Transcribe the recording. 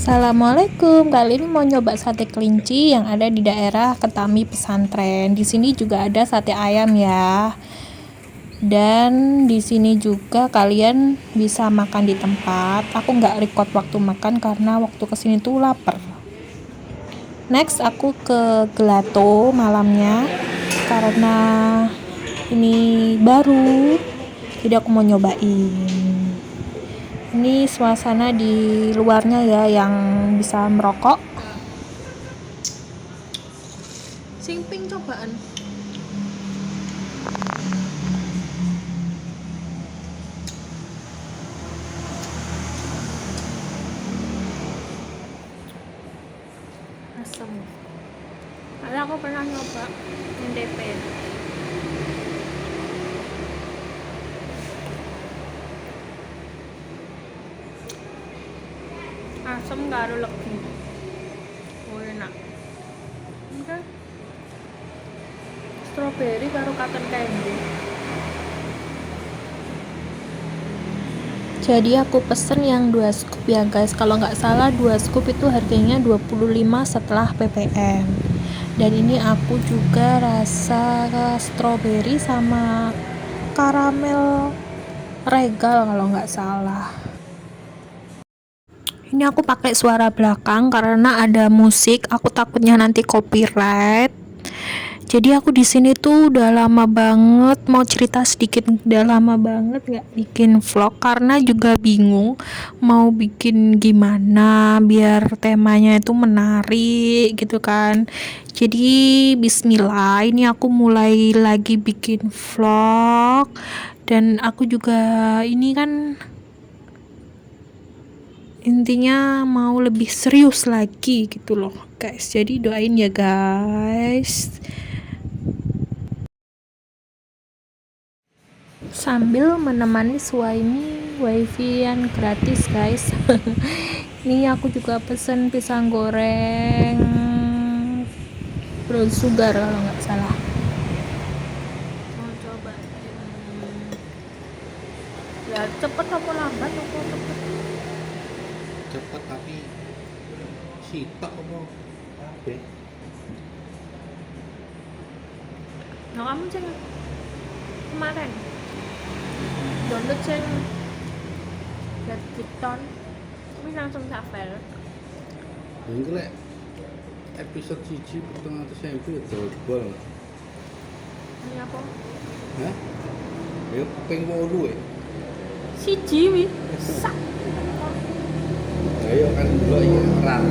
Assalamualaikum. Kali ini mau nyoba sate kelinci yang ada di daerah Ketami Pesantren. Di sini juga ada sate ayam ya. Dan di sini juga kalian bisa makan di tempat. Aku nggak record waktu makan karena waktu kesini tuh lapar. Next aku ke Gelato malamnya karena ini baru. Jadi aku mau nyobain. Ini suasana di luarnya ya yang bisa merokok. Singping cobaan. Asam. Karena aku pernah nyoba NDP. Asam karo legi. Oh enak. Oke. Strawberry karo cotton candy. Jadi aku pesen yang 2 scoop ya guys. Kalau nggak salah 2 scoop itu harganya 25 setelah PPM. Dan ini aku juga rasa strawberry sama karamel regal kalau nggak salah. Ini aku pakai suara belakang karena ada musik. Aku takutnya nanti copyright. Jadi aku di sini tuh udah lama banget, mau cerita sedikit, udah lama banget nggak bikin vlog karena juga bingung mau bikin gimana biar temanya itu menarik gitu kan. Jadi Bismillah, ini aku mulai lagi bikin vlog dan aku juga ini kan intinya mau lebih serius lagi gitu loh guys. Jadi doain ya guys. Sambil menemani Suaimi wifi yang gratis guys. Ini aku juga pesen pisang goreng brown sugar kalau nggak salah. Mau coba ya cepet apa lambat apa cepet? Cepet tapi sitok apa kabeh. Nah kamu ceng kemarin download ceng lihat TikTok tapi langsung safel. Iku lek episode 1 400.000 ya dobol. Ini apa? Hah? Ya ping 8 ya. Siji wi sak Ayo kan delok iki rar.